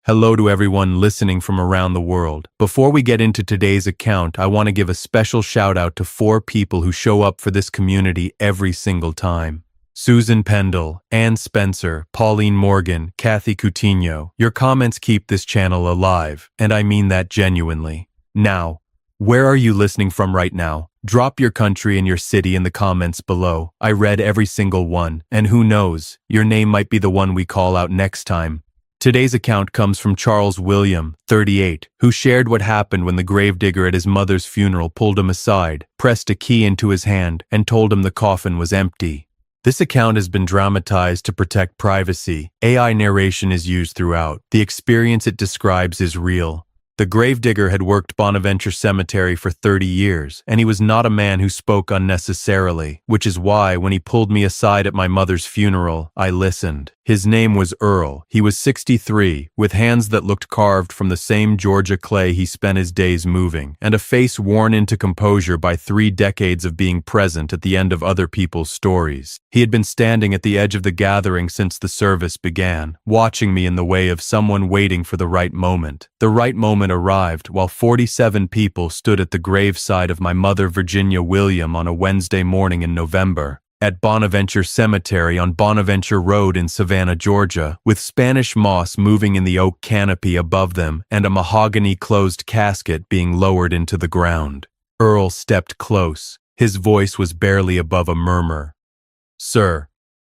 Hello to everyone listening from around the world. Before we get into today's account, I want to give a special shout out to 4 people who show up for this community every single time. Susan Pendle, Ann Spencer, Pauline Morgan, Kathy Coutinho. Your comments keep this channel alive, and I mean that genuinely. Now, where are you listening from right now? Drop your country and your city in the comments below. I read every single one, and who knows, your name might be the one we call out next time. Today's account comes from Charles William, 38, who shared what happened when the gravedigger at his mother's funeral pulled him aside, pressed a key into his hand, and told him the coffin was empty. This account has been dramatized to protect privacy. AI narration is used throughout. The experience it describes is real. The gravedigger had worked Bonaventure Cemetery for 30 years, and he was not a man who spoke unnecessarily, which is why, when he pulled me aside at my mother's funeral, I listened. His name was Earl. He was 63, with hands that looked carved from the same Georgia clay he spent his days moving, and a face worn into composure by 3 decades of being present at the end of other people's stories. He had been standing at the edge of the gathering since the service began, watching me in the way of someone waiting for the right moment. The right moment arrived while 47 people stood at the graveside of my mother, Virginia William, on a Wednesday morning in November. At Bonaventure Cemetery on Bonaventure Road in Savannah, Georgia, with Spanish moss moving in the oak canopy above them and a mahogany closed casket being lowered into the ground. Earl stepped close. His voice was barely above a murmur. "Sir,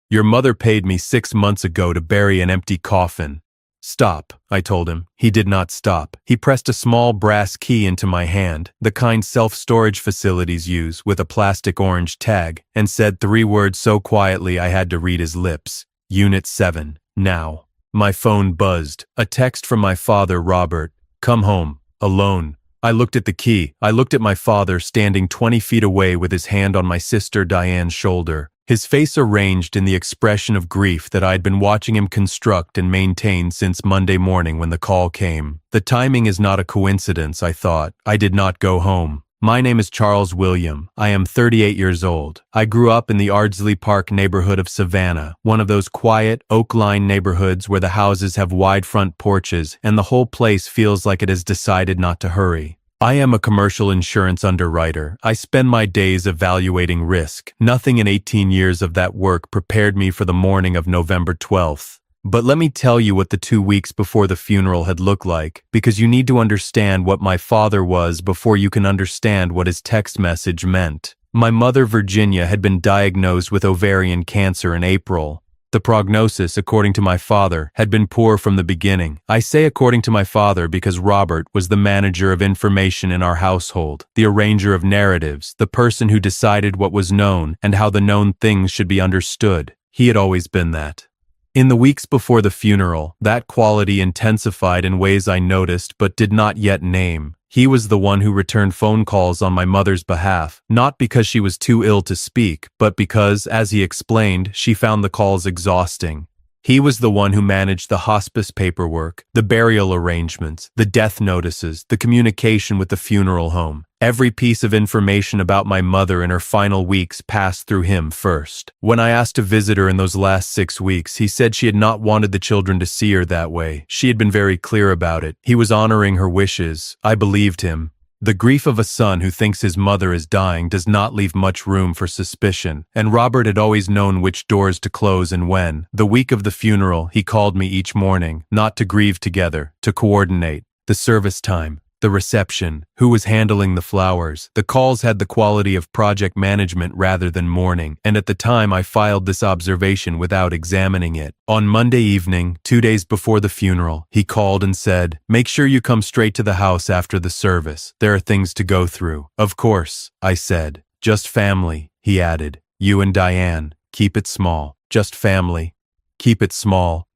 your mother paid me 6 months ago to bury an empty coffin." "Stop," I told him. He did not stop. He pressed a small brass key into my hand, the kind self-storage facilities use, with a plastic orange tag, and said 3 words so quietly I had to read his lips. "Unit 7, now." My phone buzzed. A text from my father, Robert. "Come home, alone." I looked at the key. I looked at my father standing 20 feet away with his hand on my sister Diane's shoulder. His face arranged in the expression of grief that I'd been watching him construct and maintain since Monday morning when the call came. The timing is not a coincidence, I thought. I did not go home. My name is Charles William. I am 38 years old. I grew up in the Ardsley Park neighborhood of Savannah, one of those quiet, oak-lined neighborhoods where the houses have wide front porches and the whole place feels like it has decided not to hurry. I am a commercial insurance underwriter. I spend my days evaluating risk. Nothing in 18 years of that work prepared me for the morning of November 12th. But let me tell you what the 2 weeks before the funeral had looked like, because you need to understand what my father was before you can understand what his text message meant. My mother, Virginia, had been diagnosed with ovarian cancer in April. The prognosis, according to my father, had been poor from the beginning. I say according to my father because Robert was the manager of information in our household, the arranger of narratives, the person who decided what was known and how the known things should be understood. He had always been that. In the weeks before the funeral, that quality intensified in ways I noticed but did not yet name. He was the one who returned phone calls on my mother's behalf, not because she was too ill to speak, but because, as he explained, she found the calls exhausting. He was the one who managed the hospice paperwork, the burial arrangements, the death notices, the communication with the funeral home. Every piece of information about my mother in her final weeks passed through him first. When I asked to visit her in those last 6 weeks, he said she had not wanted the children to see her that way. She had been very clear about it. He was honoring her wishes. I believed him. The grief of a son who thinks his mother is dying does not leave much room for suspicion, and Robert had always known which doors to close and when. The week of the funeral, he called me each morning, not to grieve together, to coordinate. The service time, the reception, who was handling the flowers. The calls had the quality of project management rather than mourning, and at the time I filed this observation without examining it. On Monday evening, 2 days before the funeral, he called and said, "Make sure you come straight to the house after the service. There are things to go through." "Of course," I said. "Just family," he added. "You and Diane. Keep it small. Just family. Keep it small."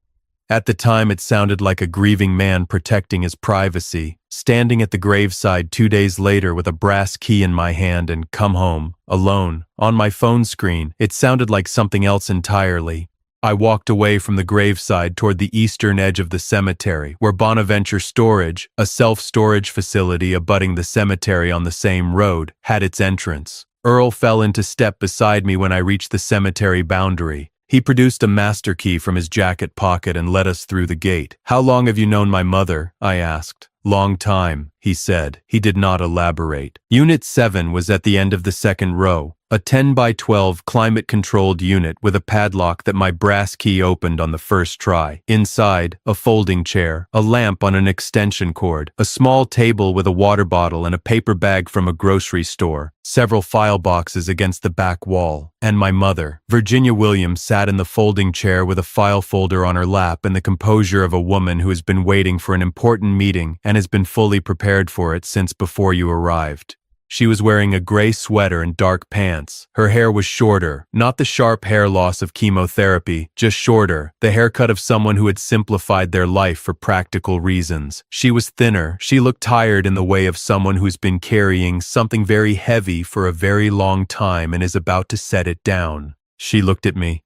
At the time, it sounded like a grieving man protecting his privacy. Standing at the graveside 2 days later with a brass key in my hand and "come home, alone," on my phone screen, it sounded like something else entirely. I walked away from the graveside toward the eastern edge of the cemetery, where Bonaventure Storage, a self-storage facility abutting the cemetery on the same road, had its entrance. Earl fell into step beside me when I reached the cemetery boundary. He produced a master key from his jacket pocket and led us through the gate. "How long have you known my mother?" I asked. "Long time," he said. He did not elaborate. Unit 7 was at the end of the second row, a 10 by 12 climate-controlled unit with a padlock that my brass key opened on the first try. Inside, a folding chair, a lamp on an extension cord, a small table with a water bottle and a paper bag from a grocery store, several file boxes against the back wall, and my mother. Virginia Williams sat in the folding chair with a file folder on her lap and the composure of a woman who has been waiting for an important meeting and has been fully prepared for it since before you arrived. She was wearing a gray sweater and dark pants. Her hair was shorter, not the sharp hair loss of chemotherapy, just shorter, the haircut of someone who had simplified their life for practical reasons. She was thinner. She looked tired in the way of someone who's been carrying something very heavy for a very long time and is about to set it down. She looked at me.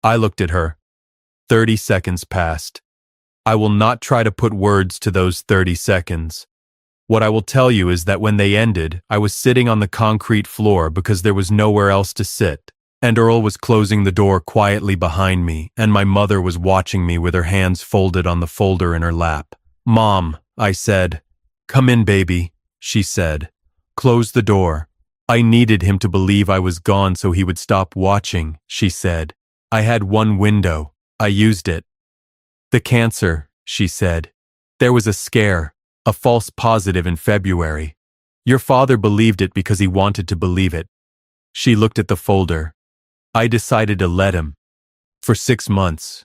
I looked at her. 30 seconds passed. I will not try to put words to those 30 seconds. What I will tell you is that when they ended, I was sitting on the concrete floor because there was nowhere else to sit, and Earl was closing the door quietly behind me, and my mother was watching me with her hands folded on the folder in her lap. "Mom," I said. "Come in, baby," she said. "Close the door." I needed him to believe I was gone so he would stop watching, she said. I had one window. I used it. "The cancer," she said. "There was a scare. A false positive in February. Your father believed it because he wanted to believe it." She looked at the folder. "I decided to let him. For 6 months.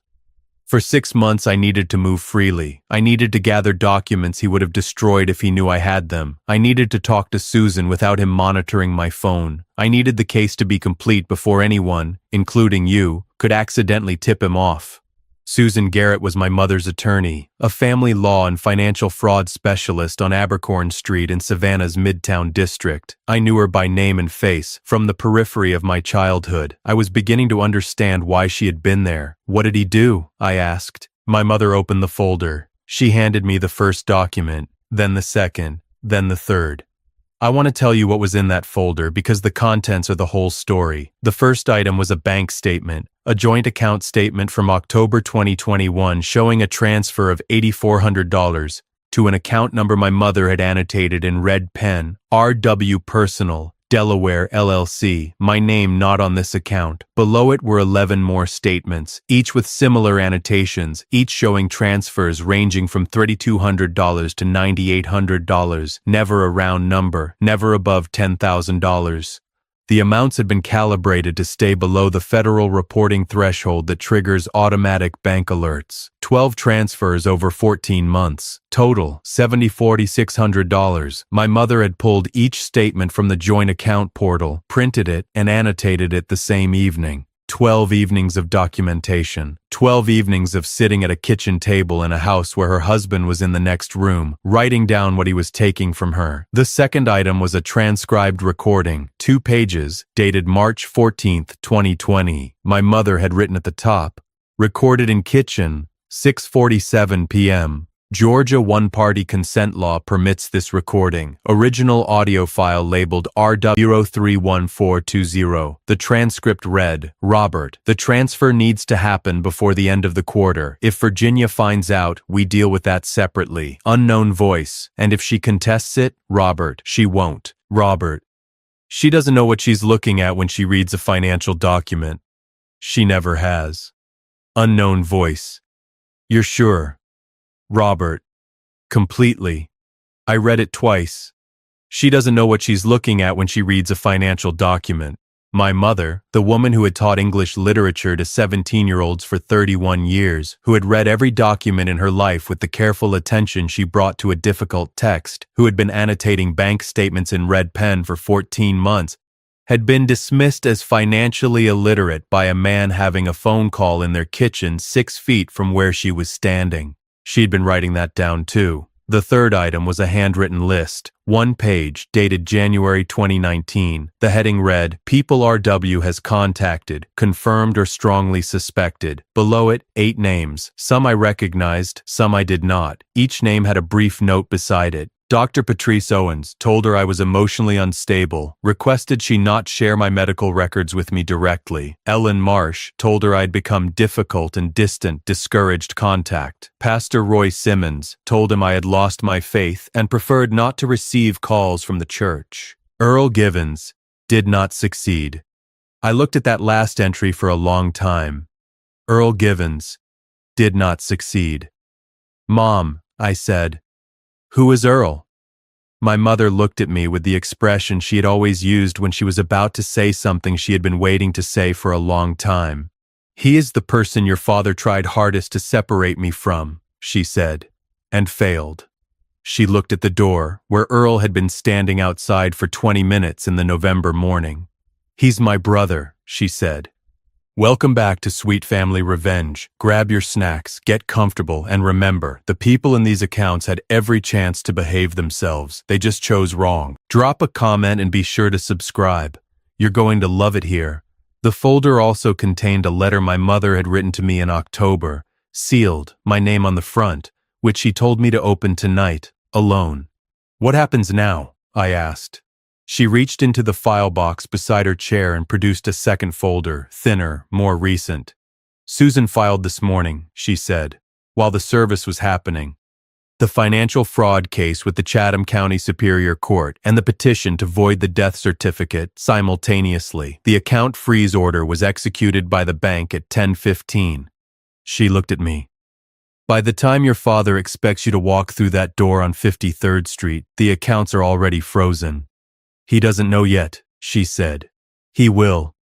For 6 months I needed to move freely. I needed to gather documents he would have destroyed if he knew I had them. I needed to talk to Susan without him monitoring my phone. I needed the case to be complete before anyone, including you, could accidentally tip him off." Susan Garrett was my mother's attorney, a family law and financial fraud specialist on Abercorn Street in Savannah's Midtown district. I knew her by name and face, from the periphery of my childhood. I was beginning to understand why she had been there. "What did he do?" I asked. My mother opened the folder. She handed me the first document, then the second, then the third. I want to tell you what was in that folder because the contents are the whole story. The first item was a bank statement, a joint account statement from October 2021 showing a transfer of $8,400 to an account number my mother had annotated in red pen, R.W. Personal, Delaware LLC, my name not on this account. Below it were 11 more statements, each with similar annotations, each showing transfers ranging from $3,200 to $9,800, never a round number, never above $10,000. The amounts had been calibrated to stay below the federal reporting threshold that triggers automatic bank alerts. 12 transfers over 14 months. Total, $4,600. My mother had pulled each statement from the joint account portal, printed it, and annotated it the same evening. 12 evenings of documentation. 12 evenings of sitting at a kitchen table in a house where her husband was in the next room, writing down what he was taking from her. The second item was a transcribed recording, 2 pages, dated March 14th, 2020. My mother had written at the top, "Recorded in kitchen, 6:47 p.m. Georgia one-party consent law permits this recording. Original audio file labeled RW0314220. The transcript read, "Robert, the transfer needs to happen before the end of the quarter. If Virginia finds out, we deal with that separately. Unknown voice. And if she contests it, Robert, she won't. Robert. She doesn't know what she's looking at when she reads a financial document. She never has. Unknown voice. You're sure? Robert. Completely. I read it twice. She doesn't know what she's looking at when she reads a financial document. My mother, the woman who had taught English literature to 17-year-olds for 31 years, who had read every document in her life with the careful attention she brought to a difficult text, who had been annotating bank statements in red pen for 14 months, had been dismissed as financially illiterate by a man having a phone call in their kitchen 6 feet from where she was standing. She'd been writing that down too. The third item was a handwritten list, 1 page, dated January 2019. The heading read, "People RW has contacted, confirmed or strongly suspected." Below it, 8 names. Some I recognized, some I did not. Each name had a brief note beside it. Dr. Patrice Owens told her I was emotionally unstable, requested she not share my medical records with me directly. Ellen Marsh told her I'd become difficult and distant, discouraged contact. Pastor Roy Simmons told him I had lost my faith and preferred not to receive calls from the church. Earl Givens did not succeed. I looked at that last entry for a long time. Earl Givens did not succeed. "Mom," I said, "who is Earl?" My mother looked at me with the expression she had always used when she was about to say something she had been waiting to say for a long time. "He is the person your father tried hardest to separate me from," she said, and failed. She looked at the door, where Earl had been standing outside for 20 minutes in the November morning. "He's my brother," she said. "Welcome back to Sweet Family Revenge. Grab your snacks, get comfortable, and remember, the people in these accounts had every chance to behave themselves. They just chose wrong." Drop a comment and be sure to subscribe. You're going to love it here. The folder also contained a letter my mother had written to me in October, sealed, my name on the front, which she told me to open tonight, alone. "What happens now?" I asked. She reached into the file box beside her chair and produced a second folder, thinner, more recent. "Susan filed this morning," she said, while the service was happening. "The financial fraud case with the Chatham County Superior Court and the petition to void the death certificate simultaneously. The account freeze order was executed by the bank at 10:15. She looked at me. "By the time your father expects you to walk through that door on 53rd Street, the accounts are already frozen." "He doesn't know yet," she said. "He will.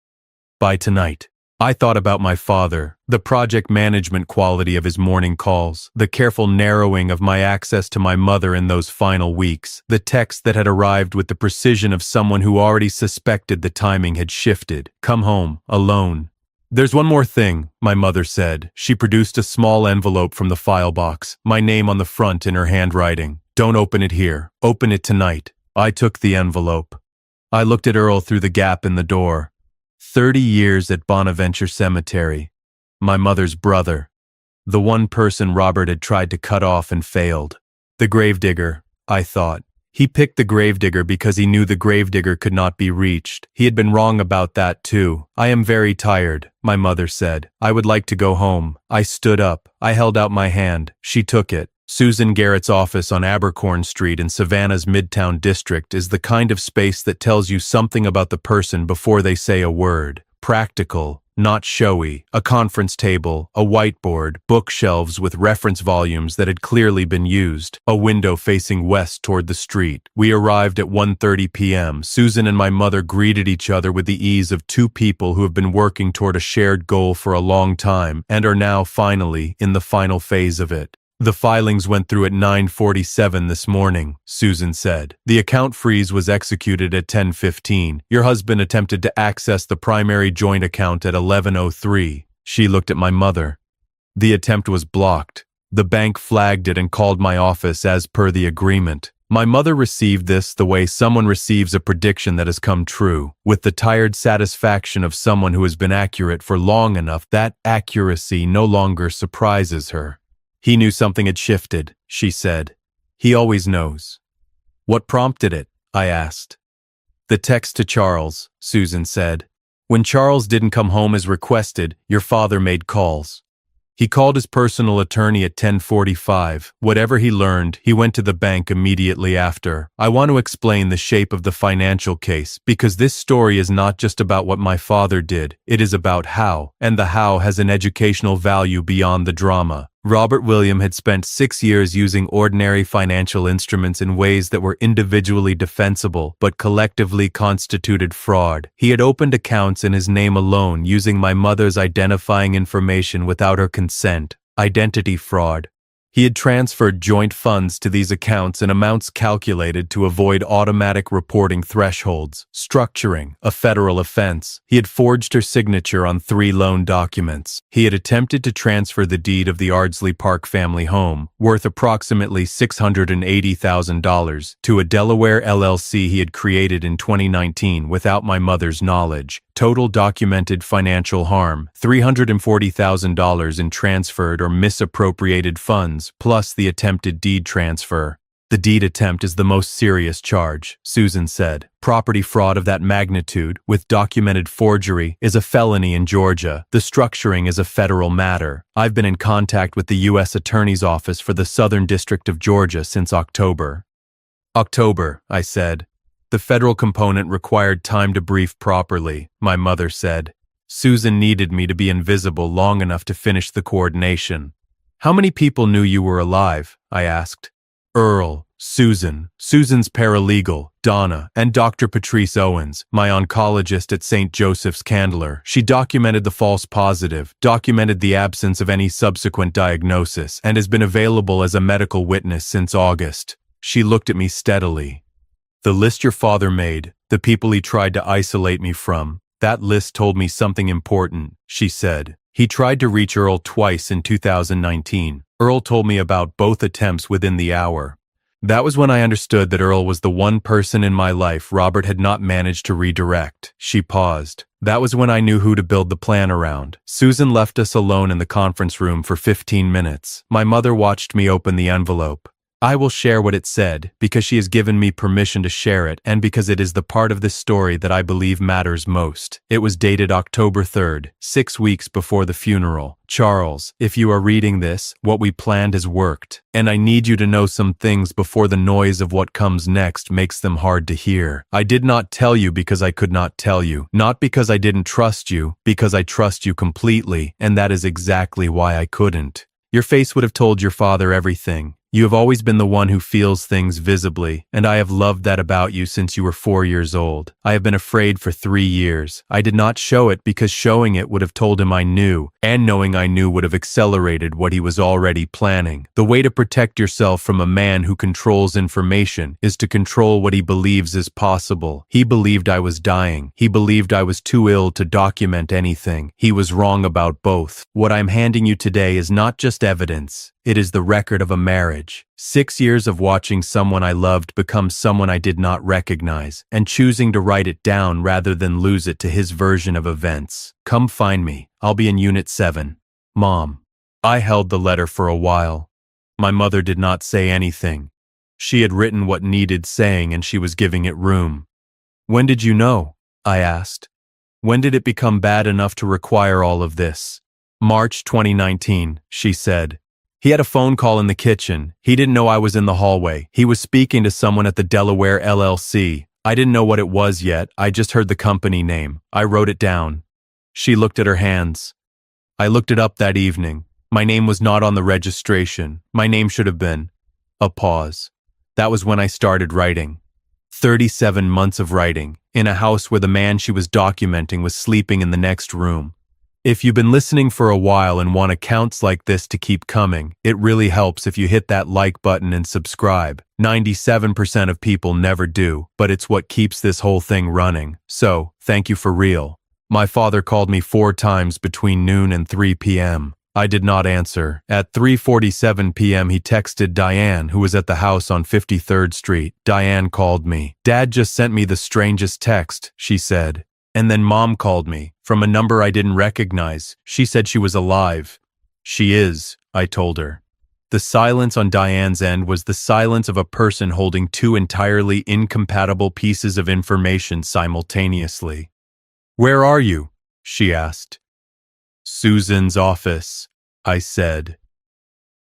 By tonight." I thought about my father, the project management quality of his morning calls, the careful narrowing of my access to my mother in those final weeks, the text that had arrived with the precision of someone who already suspected the timing had shifted. "Come home, alone." "There's one more thing," my mother said. She produced a small envelope from the file box, my name on the front in her handwriting. "Don't open it here. Open it tonight." I took the envelope. I looked at Earl through the gap in the door. 30 years at Bonaventure Cemetery. My mother's brother. The one person Robert had tried to cut off and failed. The gravedigger, I thought. He picked the gravedigger because he knew the gravedigger could not be reached. He had been wrong about that too. "I am very tired," my mother said. "I would like to go home." I stood up. I held out my hand. She took it. Susan Garrett's office on Abercorn Street in Savannah's Midtown District is the kind of space that tells you something about the person before they say a word. Practical, not showy. A conference table, a whiteboard, bookshelves with reference volumes that had clearly been used, a window facing west toward the street. We arrived at 1:30 p.m. Susan and my mother greeted each other with the ease of two people who have been working toward a shared goal for a long time and are now finally in the final phase of it. "The filings went through at 9:47 this morning," Susan said. "The account freeze was executed at 10:15. Your husband attempted to access the primary joint account at 11:03. She looked at my mother. "The attempt was blocked. The bank flagged it and called my office as per the agreement." My mother received this the way someone receives a prediction that has come true, with the tired satisfaction of someone who has been accurate for long enough that accuracy no longer surprises her. "He knew something had shifted," she said. "He always knows." "What prompted it?" I asked. "The text to Charles," Susan said. "When Charles didn't come home as requested, your father made calls. He called his personal attorney at 10:45. Whatever he learned, he went to the bank immediately after. I want to explain the shape of the financial case, because this story is not just about what my father did, it is about how, and the how has an educational value beyond the drama. Robert William had spent 6 years using ordinary financial instruments in ways that were individually defensible but collectively constituted fraud. He had opened accounts in his name alone using my mother's identifying information without her consent. Identity fraud. He had transferred joint funds to these accounts in amounts calculated to avoid automatic reporting thresholds. Structuring, a federal offense. He had forged her signature on 3 loan documents. He had attempted to transfer the deed of the Ardsley Park family home, worth approximately $680,000, to a Delaware LLC he had created in 2019 without my mother's knowledge. Total documented financial harm, $340,000 in transferred or misappropriated funds, plus the attempted deed transfer. The deed attempt is the most serious charge, Susan said. Property fraud of that magnitude, with documented forgery, is a felony in Georgia. The structuring is a federal matter. I've been in contact with the U.S. Attorney's Office for the Southern District of Georgia since October. October, I said. The federal component required time to brief properly, my mother said. Susan needed me to be invisible long enough to finish the coordination. How many people knew you were alive? I asked. Earl, Susan, Susan's paralegal, Donna, and Dr. Patrice Owens, my oncologist at St. Joseph's Candler. She documented the false positive, documented the absence of any subsequent diagnosis, and has been available as a medical witness since August. She looked at me steadily. The list your father made, the people he tried to isolate me from, that list told me something important, she said. He tried to reach Earl twice in 2019. Earl told me about both attempts within the hour. That was when I understood that Earl was the one person in my life Robert had not managed to redirect. She paused. That was when I knew who to build the plan around. Susan left us alone in the conference room for 15 minutes. My mother watched me open the envelope. I will share what it said, because she has given me permission to share it, and because it is the part of this story that I believe matters most. It was dated October 3rd, 6 weeks before the funeral. Charles, if you are reading this, what we planned has worked, and I need you to know some things before the noise of what comes next makes them hard to hear. I did not tell you because I could not tell you, not because I didn't trust you, because I trust you completely, and that is exactly why I couldn't. Your face would have told your father everything. You have always been the one who feels things visibly, and I have loved that about you since you were 4 years old. I have been afraid for 3 years. I did not show it because showing it would have told him I knew, and knowing I knew would have accelerated what he was already planning. The way to protect yourself from a man who controls information is to control what he believes is possible. He believed I was dying. He believed I was too ill to document anything. He was wrong about both. What I'm handing you today is not just evidence. It is the record of a marriage. 6 years of watching someone I loved become someone I did not recognize, and choosing to write it down rather than lose it to his version of events. Come find me. I'll be in Unit 7. Mom. I held the letter for a while. My mother did not say anything. She had written what needed saying and she was giving it room. When did you know? I asked. When did it become bad enough to require all of this? March 2019, she said. He had a phone call in the kitchen. He didn't know I was in the hallway. He was speaking to someone at the Delaware LLC. I didn't know what it was yet. I just heard the company name. I wrote it down. She looked at her hands. I looked it up that evening. My name was not on the registration. My name should have been. A pause. That was when I started writing. 37 months of writing, in a house where the man she was documenting was sleeping in the next room. If you've been listening for a while and want accounts like this to keep coming, it really helps if you hit that like button and subscribe. 97% of people never do, but it's what keeps this whole thing running. So, thank you for real. My father called me 4 times between noon and 3 p.m. I did not answer. At 3:47 p.m. he texted Diane, who was at the house on 53rd Street. Diane called me. Dad just sent me the strangest text, she said. And then Mom called me, from a number I didn't recognize. She said she was alive. She is, I told her. The silence on Diane's end was the silence of a person holding 2 entirely incompatible pieces of information simultaneously. Where are you? She asked. Susan's office, I said.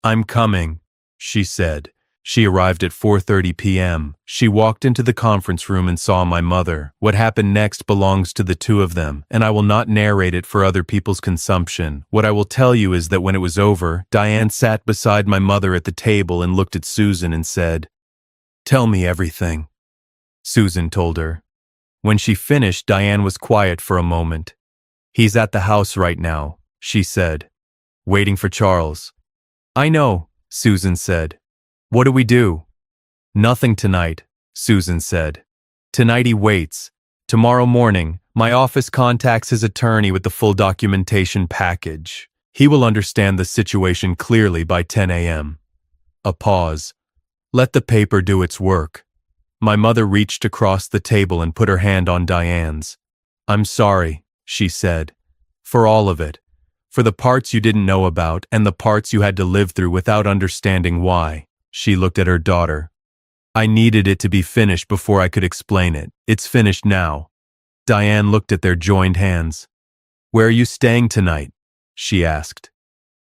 I'm coming, she said. She arrived at 4:30 p.m. She walked into the conference room and saw my mother. What happened next belongs to the 2 of them, and I will not narrate it for other people's consumption. What I will tell you is that when it was over, Diane sat beside my mother at the table and looked at Susan and said, "Tell me everything." Susan told her. When she finished, Diane was quiet for a moment. "He's at the house right now," she said, "waiting for Charles." "I know," Susan said. "What do we do?" "Nothing tonight," Susan said. "Tonight he waits. Tomorrow morning, my office contacts his attorney with the full documentation package. He will understand the situation clearly by 10 a.m. A pause. Let the paper do its work. My mother reached across the table and put her hand on Diane's. "I'm sorry," she said, "for all of it. For the parts you didn't know about and the parts you had to live through without understanding why." She looked at her daughter. I needed it to be finished before I could explain it. It's finished now. Diane looked at their joined hands. Where are you staying tonight? She asked.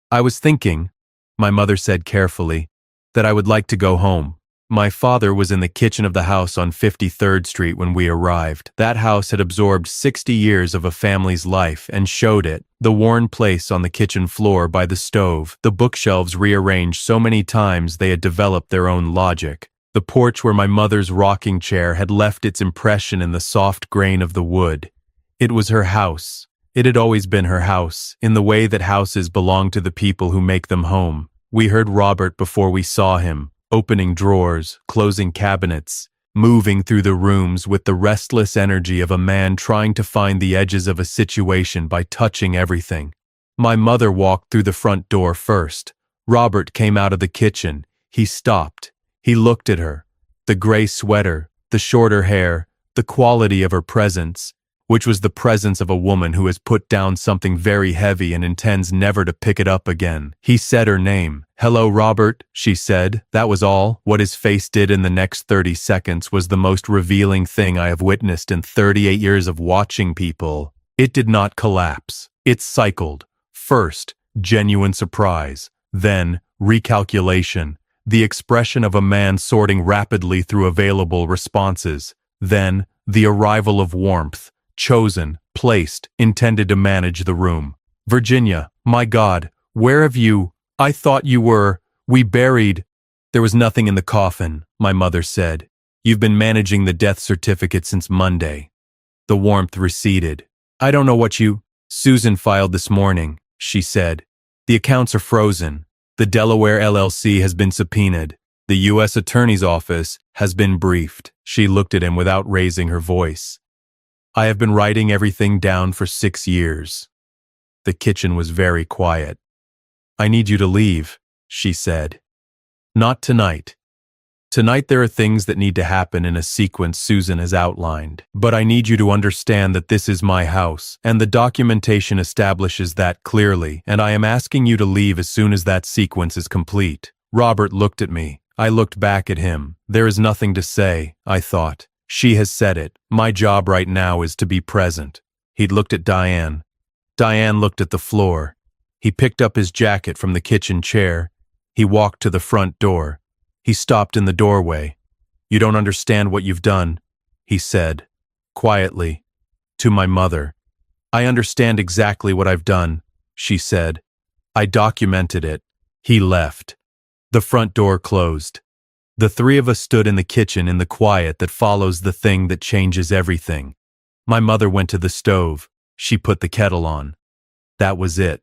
I was thinking, my mother said carefully, that I would like to go home. My father was in the kitchen of the house on 53rd Street when we arrived. That house had absorbed 60 years of a family's life and showed it. The worn place on the kitchen floor by the stove, the bookshelves rearranged so many times they had developed their own logic. The porch where my mother's rocking chair had left its impression in the soft grain of the wood. It was her house. It had always been her house, in the way that houses belong to the people who make them home. We heard Robert before we saw him, opening drawers, closing cabinets, moving through the rooms with the restless energy of a man trying to find the edges of a situation by touching everything. My mother walked through the front door first. Robert came out of the kitchen. He stopped. He looked at her. The gray sweater, the shorter hair, the quality of her presence, which was the presence of a woman who has put down something very heavy and intends never to pick it up again. He said her name. "Hello, Robert," she said. That was all. What his face did in the next 30 seconds was the most revealing thing I have witnessed in 38 years of watching people. It did not collapse. It cycled. First, genuine surprise. Then, recalculation. The expression of a man sorting rapidly through available responses. Then, the arrival of warmth. Chosen, placed, intended to manage the room. "Virginia, my God, where have you? I thought you were. We buried." "There was nothing in the coffin," my mother said. "You've been managing the death certificate since Monday." The warmth receded. "I don't know what you—" "Susan filed this morning," she said. "The accounts are frozen. The Delaware LLC has been subpoenaed. The U.S. Attorney's Office has been briefed." She looked at him without raising her voice. "I have been writing everything down for 6 years." The kitchen was very quiet. "I need you to leave," she said. "Not tonight. Tonight there are things that need to happen in a sequence Susan has outlined. But I need you to understand that this is my house, and the documentation establishes that clearly, and I am asking you to leave as soon as that sequence is complete." Robert looked at me. I looked back at him. There is nothing to say, I thought. She has said it. My job right now is to be present. He'd looked at Diane. Diane looked at the floor. He picked up his jacket from the kitchen chair. He walked to the front door. He stopped in the doorway. "You don't understand what you've done," he said, quietly, to my mother. "I understand exactly what I've done," she said. "I documented it." He left. The front door closed. The three of us stood in the kitchen in the quiet that follows the thing that changes everything. My mother went to the stove. She put the kettle on. That was it.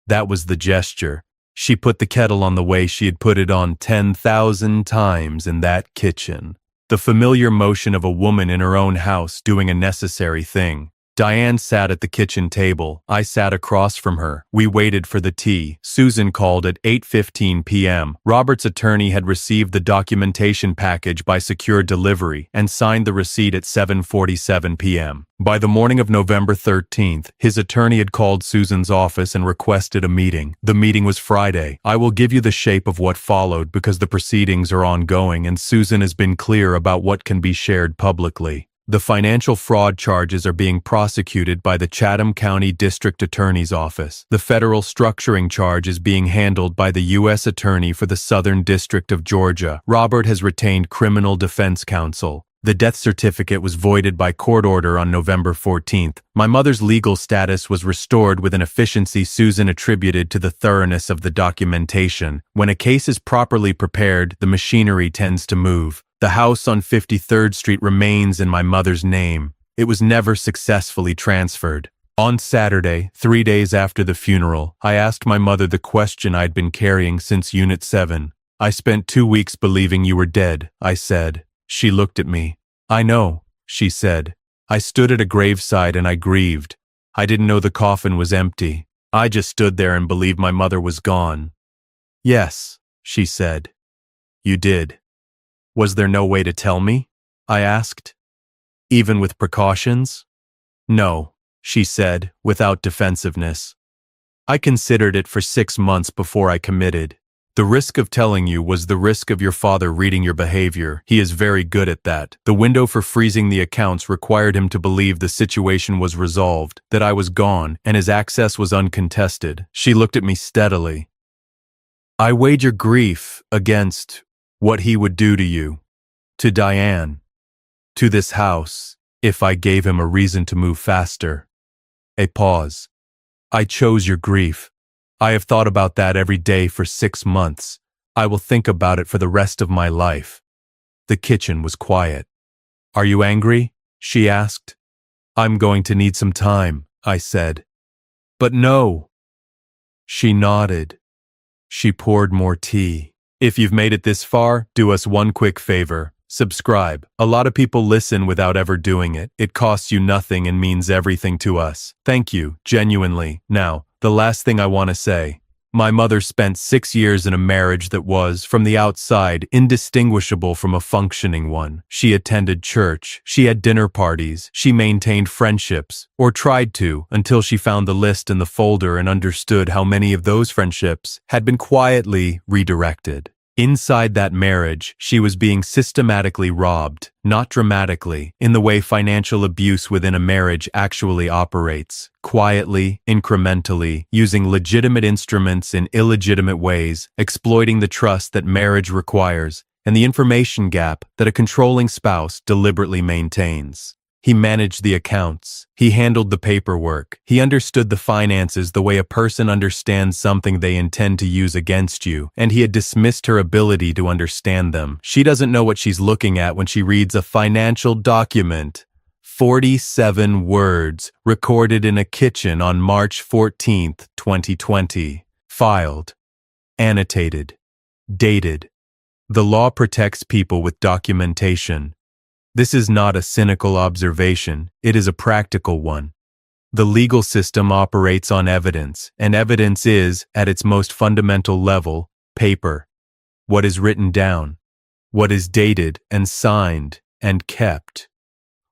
That was the gesture. She put the kettle on the way she had put it on 10,000 times in that kitchen. The familiar motion of a woman in her own house doing a necessary thing. Diane sat at the kitchen table. I sat across from her. We waited for the tea. Susan called at 8:15 p.m. Robert's attorney had received the documentation package by secure delivery and signed the receipt at 7:47 p.m. By the morning of November 13th, his attorney had called Susan's office and requested a meeting. The meeting was Friday. I will give you the shape of what followed because the proceedings are ongoing and Susan has been clear about what can be shared publicly. The financial fraud charges are being prosecuted by the Chatham County District Attorney's Office. The federal structuring charge is being handled by the U.S. Attorney for the Southern District of Georgia. Robert has retained criminal defense counsel. The death certificate was voided by court order on November 14th. My mother's legal status was restored with an efficiency Susan attributed to the thoroughness of the documentation. When a case is properly prepared, the machinery tends to move. The house on 53rd Street remains in my mother's name. It was never successfully transferred. On Saturday, 3 days after the funeral, I asked my mother the question I'd been carrying since Unit 7. "I spent 2 weeks believing you were dead," I said. She looked at me. "I know," she said. "I stood at a graveside and I grieved. I didn't know the coffin was empty. I just stood there and believed my mother was gone." "Yes," she said. "You did." "Was there no way to tell me?" I asked. "Even with precautions?" "No," she said, without defensiveness. "I considered it for 6 months before I committed. The risk of telling you was the risk of your father reading your behavior. He is very good at that. The window for freezing the accounts required him to believe the situation was resolved, that I was gone, and his access was uncontested. She looked at me steadily. I weighed your grief against what he would do to you, to Diane, to this house, if I gave him a reason to move faster. A pause. I chose your grief. I have thought about that every day for 6 months. I will think about it for the rest of my life. The kitchen was quiet. Are you angry? She asked. I'm going to need some time, I said. But no. She nodded. She poured more tea. If you've made it this far, do us one quick favor. Subscribe. A lot of people listen without ever doing it. It costs you nothing and means everything to us. Thank you, genuinely. Now, the last thing I want to say. My mother spent 6 years in a marriage that was, from the outside, indistinguishable from a functioning one. She attended church, she had dinner parties, she maintained friendships, or tried to, until she found the list in the folder and understood how many of those friendships had been quietly redirected. Inside that marriage, she was being systematically robbed, not dramatically, in the way financial abuse within a marriage actually operates, quietly, incrementally, using legitimate instruments in illegitimate ways, exploiting the trust that marriage requires, and the information gap that a controlling spouse deliberately maintains. He managed the accounts. He handled the paperwork. He understood the finances the way a person understands something they intend to use against you, and he had dismissed her ability to understand them. She doesn't know what she's looking at when she reads a financial document. 47 words, recorded in a kitchen on March 14th, 2020. Filed. Annotated. Dated. The law protects people with documentation. This is not a cynical observation, it is a practical one. The legal system operates on evidence, and evidence is, at its most fundamental level, paper. What is written down, what is dated and signed and kept,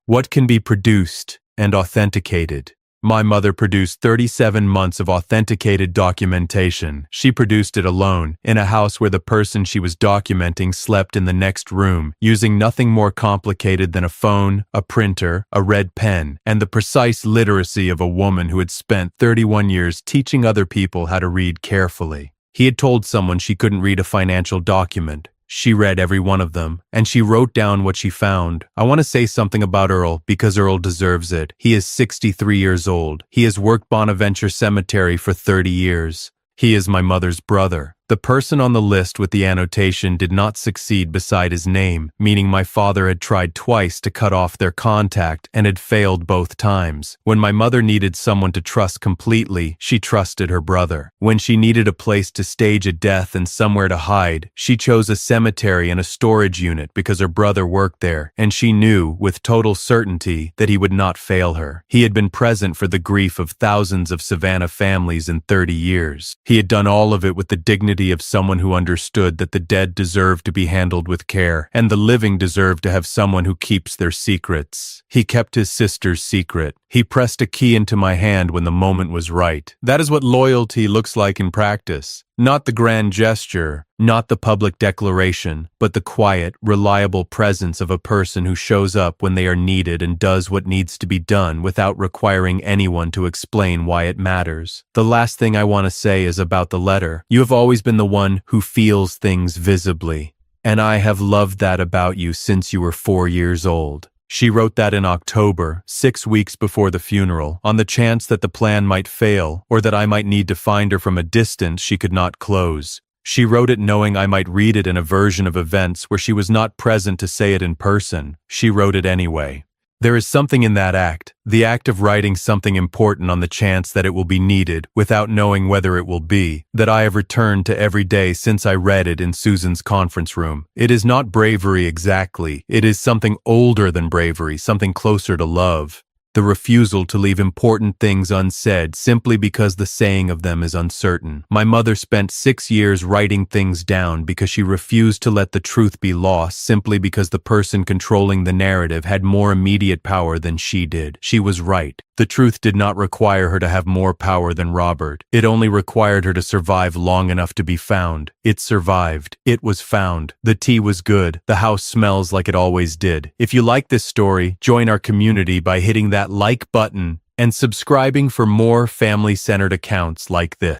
what can be produced and authenticated. My mother produced 37 months of authenticated documentation. She produced it alone, in a house where the person she was documenting slept in the next room, using nothing more complicated than a phone, a printer, a red pen, and the precise literacy of a woman who had spent 31 years teaching other people how to read carefully. He had told someone she couldn't read a financial document. She read every one of them, and she wrote down what she found. I want to say something about Earl, because Earl deserves it. He is 63 years old. He has worked Bonaventure Cemetery for 30 years. He is my mother's brother. The person on the list with the annotation did not succeed beside his name, meaning my father had tried twice to cut off their contact and had failed both times. When my mother needed someone to trust completely, she trusted her brother. When she needed a place to stage a death and somewhere to hide, she chose a cemetery and a storage unit because her brother worked there, and she knew, with total certainty, that he would not fail her. He had been present for the grief of thousands of Savannah families in 30 years. He had done all of it with the dignity of someone who understood that the dead deserved to be handled with care, and the living deserved to have someone who keeps their secrets. He kept his sister's secret. He pressed a key into my hand when the moment was right. That is what loyalty looks like in practice. Not the grand gesture, not the public declaration, but the quiet, reliable presence of a person who shows up when they are needed and does what needs to be done without requiring anyone to explain why it matters. The last thing I want to say is about the letter. You have always been the one who feels things visibly, and I have loved that about you since you were 4 years old. She wrote that in October, 6 weeks before the funeral, on the chance that the plan might fail, or that I might need to find her from a distance she could not close. She wrote it knowing I might read it in a version of events where she was not present to say it in person. She wrote it anyway. There is something in that act, the act of writing something important on the chance that it will be needed, without knowing whether it will be, that I have returned to every day since I read it in Susan's conference room. It is not bravery exactly. It is something older than bravery, something closer to love. the refusal to leave important things unsaid simply because the saying of them is uncertain. My mother spent 6 years writing things down because she refused to let the truth be lost simply because the person controlling the narrative had more immediate power than she did. She was right. The truth did not require her to have more power than Robert. It only required her to survive long enough to be found. It survived. It was found. The tea was good. The house smells like it always did. If you like this story, join our community by hitting that like button and subscribing for more family-centered accounts like this.